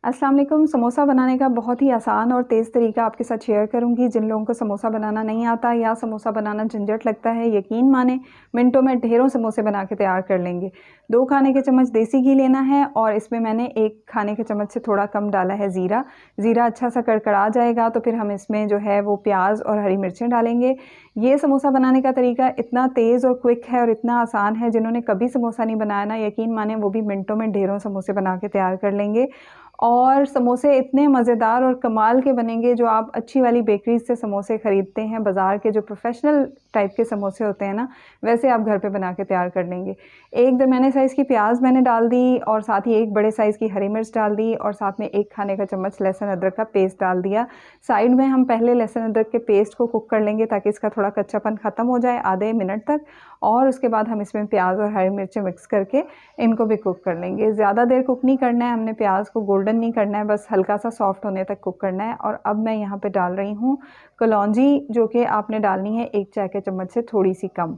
अस्सलाम वालेकुम। समोसा बनाने का बहुत ही आसान और तेज़ तरीका आपके साथ शेयर करूंगी। जिन लोगों को समोसा बनाना नहीं आता या समोसा बनाना झंझट लगता है, यकीन माने मिनटों में ढेरों समोसे बना के तैयार कर लेंगे। 2 खाने के चम्मच देसी घी लेना है और इसमें मैंने 1 खाने के चम्मच से थोड़ा कम डाला है ज़ीरा। ज़ीरा अच्छा सा कड़कड़ा जाएगा तो फिर हम इसमें जो है वो प्याज और हरी मिर्चें डालेंगे। ये समोसा बनाने का तरीका इतना तेज़ और क्विक है और इतना आसान है, जिन्होंने कभी समोसा नहीं बनाया ना, यकीन माने वो भी मिनटों में ढेरों समोसे बना के तैयार कर लेंगे। और समोसे इतने मज़ेदार और कमाल के बनेंगे, जो आप अच्छी वाली बेकरीज़ से समोसे ख़रीदते हैं, बाज़ार के जो प्रोफ़ेशनल टाइप के समोसे होते हैं ना, वैसे आप घर पे बना के तैयार कर लेंगे। एक दरमियाने साइज़ की प्याज मैंने डाल दी और साथ ही एक बड़े साइज़ की हरी मिर्च डाल दी और साथ में 1 खाने का चम्मच लहसुन अदरक का पेस्ट डाल दिया। साइड में हम पहले लहसुन अदरक के पेस्ट को कुक कर लेंगे ताकि इसका थोड़ा कच्चापन ख़त्म हो जाए आधे मिनट तक, और उसके बाद हम इसमें प्याज और हरी मिर्चें मिक्स करके इनको भी कुक कर लेंगे। ज़्यादा देर कुक नहीं करना है हमने, प्याज को गोल्डन नहीं करना है, बस हल्का सा सॉफ्ट होने तक कुक करना है। और अब मैं यहाँ पे डाल रही हूँ कलौंजी, जो कि आपने डालनी है 1 चाय के चम्मच से थोड़ी सी कम।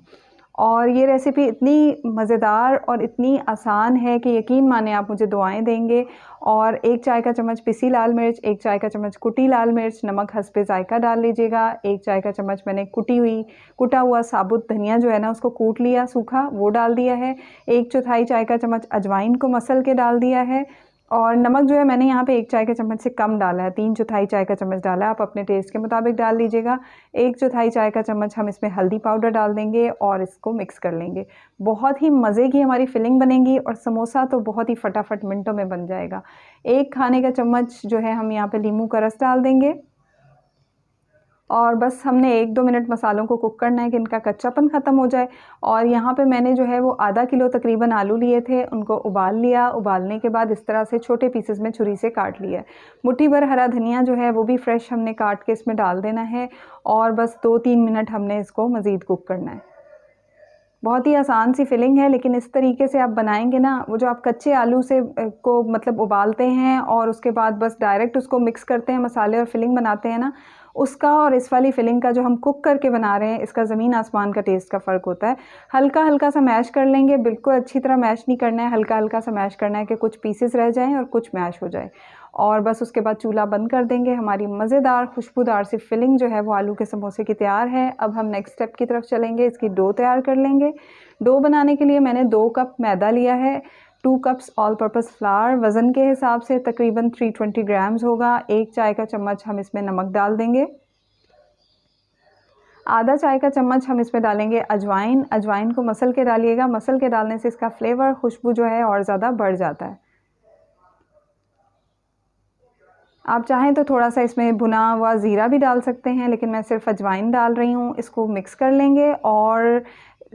और ये रेसिपी इतनी मज़ेदार और इतनी आसान है कि यकीन माने आप मुझे दुआएं देंगे। और 1 चाय का चम्मच पिसी लाल मिर्च, 1 चाय का चम्मच कुटी लाल मिर्च, नमक हस्बे ज़ायका डाल लीजिएगा। 1 चाय का चम्मच मैंने कुटा हुआ साबुत धनिया जो है ना, उसको कूट लिया सूखा, वो डाल दिया है। 1 चौथाई चाय का चम्मच अजवाइन को मसल के डाल दिया है। और नमक जो है मैंने यहाँ पे 1 चाय के चम्मच से कम डाला है, 3 चौथाई चाय का चम्मच डाला है, आप अपने टेस्ट के मुताबिक डाल लीजिएगा। 1 चौथाई चाय का चम्मच हम इसमें हल्दी पाउडर डाल देंगे और इसको मिक्स कर लेंगे। बहुत ही मज़े की हमारी फिलिंग बनेगी और समोसा तो बहुत ही फटाफट मिनटों में बन जाएगा। 1 खाने का चम्मच जो है हम यहाँ पे नींबू का रस डाल देंगे और बस हमने 1-2 मिनट मसालों को कुक करना है कि इनका कच्चापन ख़त्म हो जाए। और यहाँ पे मैंने जो है वो आधा किलो तकरीबन आलू लिए थे, उनको उबाल लिया। उबालने के बाद इस तरह से छोटे पीसेस में छुरी से काट लिया है। मुट्ठी भर हरा धनिया जो है वो भी फ्रेश हमने काट के इसमें डाल देना है और बस 2-3 मिनट हमने इसको मज़ीद कुक करना है। बहुत ही आसान सी फिलिंग है, लेकिन इस तरीके से आप बनाएंगे ना, वो जो आप कच्चे आलू से को मतलब उबालते हैं और उसके बाद बस डायरेक्ट उसको मिक्स करते हैं मसाले और फिलिंग बनाते हैं ना, उसका और इस वाली फिलिंग का जो हम कुक करके बना रहे हैं, इसका ज़मीन आसमान का टेस्ट का फ़र्क होता है। हल्का हल्का सा मैश कर लेंगे, बिल्कुल अच्छी तरह मैश नहीं करना है, हल्का हल्का सा मैश करना है कि कुछ पीसेस रह जाएं और कुछ मैश हो जाए। और बस उसके बाद चूल्हा बंद कर देंगे। हमारी मज़ेदार खुशबूदार सी फिलिंग जो है वो आलू के समोसे की तैयार है। अब हम नेक्स्ट स्टेप की तरफ चलेंगे, इसकी डो तैयार कर लेंगे। डो बनाने के लिए मैंने 2 कप मैदा लिया है, 2 कप्स ऑल पर्पस फ्लावर, वज़न के हिसाब से तकरीबन 320 ग्राम्स होगा। 1 चाय का चम्मच हम इसमें नमक डाल देंगे। आधा चाय का चम्मच हम इसमें डालेंगे अजवाइन। अजवाइन को मसल के डालिएगा, मसल के डालने से इसका फ्लेवर खुशबू जो है और ज़्यादा बढ़ जाता है। आप चाहें तो थोड़ा सा इसमें भुना हुआ ज़ीरा भी डाल सकते हैं, लेकिन मैं सिर्फ अजवाइन डाल रही हूँ। इसको मिक्स कर लेंगे और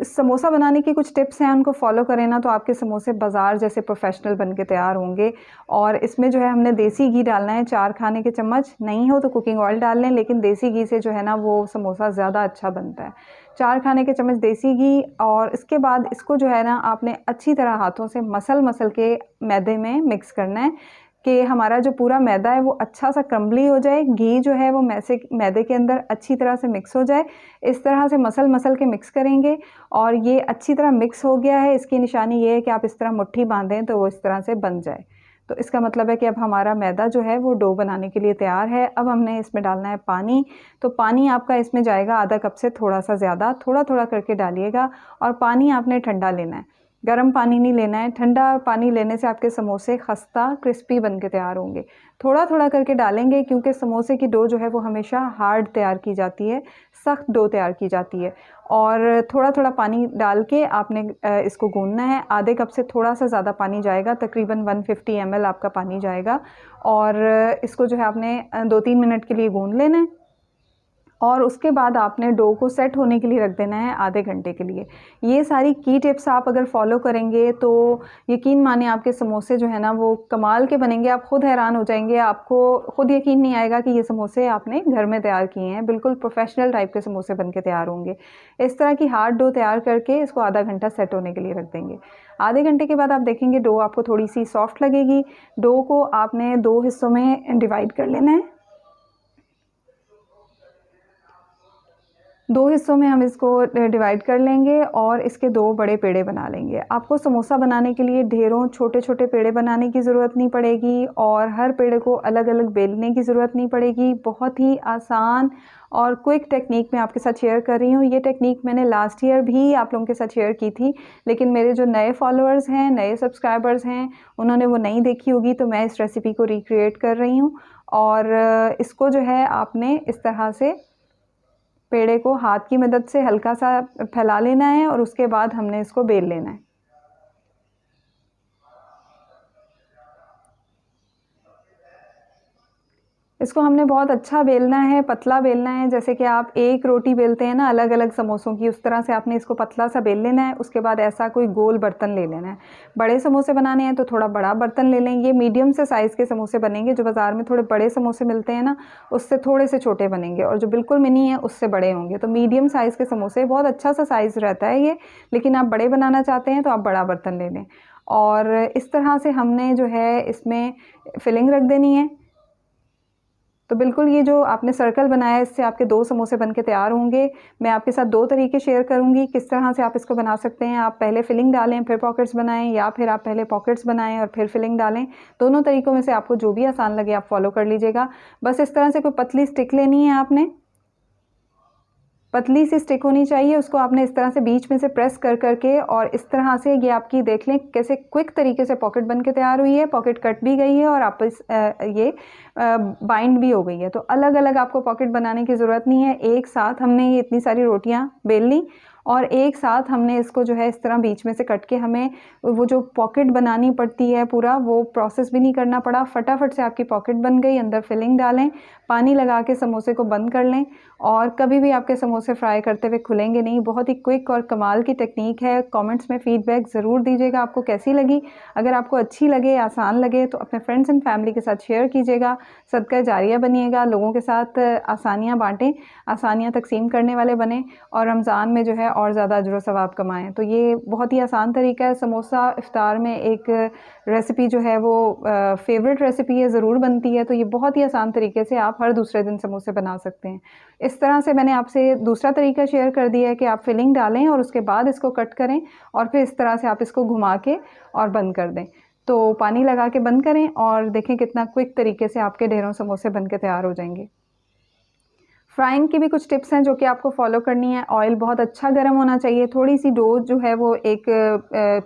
समोसा बनाने की कुछ टिप्स हैं, उनको फॉलो करें ना तो आपके समोसे बाज़ार जैसे प्रोफेशनल बन के तैयार होंगे। और इसमें जो है हमने देसी घी डालना है 4 खाने के चम्मच, नहीं हो तो कुकिंग ऑयल डाल लें, लेकिन देसी घी से जो है ना वो समोसा ज़्यादा अच्छा बनता है। 4 खाने के चम्मच देसी घी, और इसके बाद इसको जो है ना आपने अच्छी तरह हाथों से मसल के मैदे में मिक्स करना है कि हमारा जो पूरा मैदा है वो अच्छा सा क्रम्बली हो जाए, घी जो है वो मैदे के अंदर अच्छी तरह से मिक्स हो जाए। इस तरह से मसल के मिक्स करेंगे और ये अच्छी तरह मिक्स हो गया है। इसकी निशानी ये है कि आप इस तरह मुट्ठी बांधें तो वो इस तरह से बन जाए। तो इसका मतलब है कि अब हमारा मैदा जो है वो डो बनाने के लिए तैयार है। अब हमने इसमें डालना है पानी। तो पानी आपका इसमें जाएगा आधा कप से थोड़ा सा ज़्यादा, थोड़ा थोड़ा करके डालिएगा। और पानी आपने ठंडा लेना है, गर्म पानी नहीं लेना है। ठंडा पानी लेने से आपके समोसे खस्ता क्रिस्पी बन के तैयार होंगे। थोड़ा थोड़ा करके डालेंगे क्योंकि समोसे की डो जो है वो हमेशा हार्ड तैयार की जाती है, सख्त डो तैयार की जाती है। और थोड़ा थोड़ा पानी डाल के आपने इसको गूंदना है। आधे कप से थोड़ा सा ज़्यादा पानी जाएगा, तकरीबन 150 ml आपका पानी जाएगा। और इसको जो है आपने 2-3 मिनट के लिए गूंद लेना है और उसके बाद आपने डो को सेट होने के लिए रख देना है आधे घंटे के लिए। ये सारी की टिप्स आप अगर फॉलो करेंगे तो यकीन माने आपके समोसे जो है ना वो कमाल के बनेंगे। आप खुद हैरान हो जाएंगे, आपको खुद यकीन नहीं आएगा कि ये समोसे आपने घर में तैयार किए हैं। बिल्कुल प्रोफेशनल टाइप के समोसे बन के तैयार होंगे। इस तरह की हार्ड डो तैयार करके इसको आधा घंटा सेट होने के लिए रख देंगे। आधे घंटे के बाद आप देखेंगे डो आपको थोड़ी सी सॉफ्ट लगेगी। डो को आपने 2 हिस्सों में डिवाइड कर लेना है। 2 हिस्सों में हम इसको डिवाइड कर लेंगे और इसके 2 बड़े पेड़े बना लेंगे। आपको समोसा बनाने के लिए ढेरों छोटे-छोटे पेड़े बनाने की ज़रूरत नहीं पड़ेगी और हर पेड़े को अलग-अलग बेलने की ज़रूरत नहीं पड़ेगी। बहुत ही आसान और क्विक टेक्निक मैं आपके साथ शेयर कर रही हूँ। ये टेक्निक मैंने लास्ट ईयर भी आप लोगों के साथ शेयर की थी, लेकिन मेरे जो नए फॉलोअर्स हैं, नए सब्सक्राइबर्स हैं, उन्होंने वो नहीं देखी होगी, तो मैं इस रेसिपी को रिक्रिएट कर रही हूँ। और इसको जो है आपने इस तरह से पेड़े को हाथ की मदद से हल्का सा फैला लेना है और उसके बाद हमने इसको बेल लेना है। इसको हमने बहुत अच्छा बेलना है, पतला बेलना है, जैसे कि आप एक रोटी बेलते हैं ना अलग-अलग समोसों की, उस तरह से आपने इसको पतला सा बेल लेना है। उसके बाद ऐसा कोई गोल बर्तन ले लेना है। बड़े समोसे बनाने हैं तो थोड़ा बड़ा बर्तन ले लें। ये मीडियम से साइज़ के समोसे बनेंगे, जो बाज़ार में थोड़े बड़े समोसे मिलते हैं ना, उससे थोड़े से छोटे बनेंगे और जो बिल्कुल मिनी है उससे बड़े होंगे। तो मीडियम साइज़ के समोसे, बहुत अच्छा सा साइज़ रहता है ये, लेकिन आप बड़े बनाना चाहते हैं तो आप बड़ा बर्तन ले लें। और इस तरह से हमने जो है इसमें फिलिंग रख देनी है। तो बिल्कुल ये जो आपने सर्कल बनाया है, इससे आपके 2 समोसे बन के तैयार होंगे। मैं आपके साथ 2 तरीके शेयर करूँगी किस तरह से आप इसको बना सकते हैं। आप पहले फिलिंग डालें फिर पॉकेट्स बनाएँ, या फिर आप पहले पॉकेट्स बनाएँ और फिर फिलिंग डालें। दोनों तरीकों में से आपको जो भी आसान लगे आप फॉलो कर लीजिएगा। बस इस तरह से कोई पतली स्टिक लेनी है आपने, पतली सी स्टिक होनी चाहिए। उसको आपने इस तरह से बीच में से प्रेस कर करके और इस तरह से ये आपकी देख लें कैसे क्विक तरीके से पॉकेट बन के तैयार हुई है। पॉकेट कट भी गई है और आपस ये बाइंड भी हो गई है। तो अलग-अलग आपको पॉकेट बनाने की ज़रूरत नहीं है। एक साथ हमने ये इतनी सारी रोटियां बेल ली और एक साथ हमने इसको जो है इस तरह बीच में से कट के, हमें वो जो पॉकेट बनानी पड़ती है पूरा वो प्रोसेस भी नहीं करना पड़ा। फटाफट से आपकी पॉकेट बन गई। अंदर फिलिंग डालें, पानी लगा के समोसे को बंद कर लें और कभी भी आपके समोसे फ्राई करते हुए खुलेंगे नहीं। बहुत ही क्विक और कमाल की टेक्निक है। कमेंट्स में फीडबैक ज़रूर दीजिएगा आपको कैसी लगी। अगर आपको अच्छी लगे, आसान लगे तो अपने फ्रेंड्स एंड फैमिली के साथ शेयर कीजिएगा। सदका जारिया बनिएगा, लोगों के साथ आसानियाँ बाँटें, आसानियाँ तकसीम करने वाले बने और रमज़ान में जो है और ज़्यादा अजर व सवाब कमाएँ। तो ये बहुत ही आसान तरीका है। समोसा इफ्तार में एक रेसिपी जो है वो फेवरेट रेसिपी है, ज़रूर बनती है। तो ये बहुत ही आसान तरीके से आप हर दूसरे दिन समोसे बना सकते हैं। इस तरह से मैंने आपसे दूसरा तरीका शेयर कर दिया है कि आप फिलिंग डालें और उसके बाद इसको कट करें और फिर इस तरह से आप इसको घुमा के और बंद कर दें। तो पानी लगा के बंद करें और देखें कितना क्विक तरीके से आपके ढेरों समोसे बन के तैयार हो जाएंगे। फ्राइंग की भी कुछ टिप्स हैं जो कि आपको फॉलो करनी है। ऑयल बहुत अच्छा गर्म होना चाहिए। थोड़ी सी डो जो है वो एक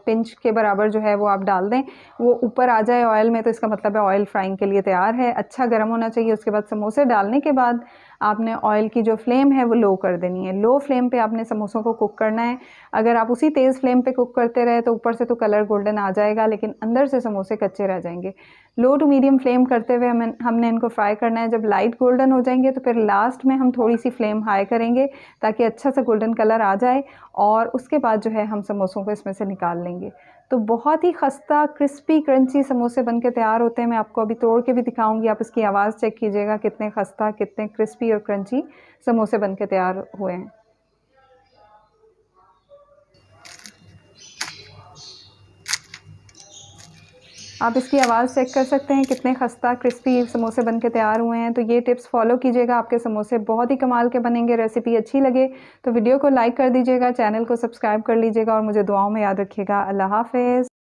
पिंच के बराबर जो है वो आप डाल दें। वो ऊपर आ जाए ऑयल में तो इसका मतलब है ऑयल फ्राइंग के लिए तैयार है। अच्छा गर्म होना चाहिए। उसके बाद समोसे डालने के बाद आपने ऑयल की जो फ्लेम है वो लो कर देनी है। लो फ्लेम पे आपने समोसों को कुक करना है। अगर आप उसी तेज़ फ्लेम पे कुक करते रहे तो ऊपर से तो कलर गोल्डन आ जाएगा, लेकिन अंदर से समोसे कच्चे रह जाएंगे। लो टू मीडियम फ्लेम करते हुए हमने इनको फ्राई करना है। जब लाइट गोल्डन हो जाएंगे तो फिर लास्ट में हम थोड़ी सी फ्लेम हाई करेंगे ताकि अच्छा सा गोल्डन कलर आ जाए और उसके बाद जो है हम समोसों को इसमें से निकाल लेंगे। तो बहुत ही खस्ता क्रिस्पी क्रंची समोसे बन के तैयार होते हैं। मैं आपको अभी तोड़ के भी दिखाऊंगी, आप इसकी आवाज़ चेक कीजिएगा कितने खस्ता, कितने क्रिस्पी और क्रंची समोसे बन के तैयार हुए हैं। आप इसकी आवाज़ चेक कर सकते हैं कितने खस्ता क्रिस्पी समोसे बन के तैयार हुए हैं। तो ये टिप्स फॉलो कीजिएगा, आपके समोसे बहुत ही कमाल के बनेंगे। रेसिपी अच्छी लगे तो वीडियो को लाइक कर दीजिएगा, चैनल को सब्सक्राइब कर लीजिएगा और मुझे दुआओं में याद रखिएगा। अल्लाह हाफ़िज़।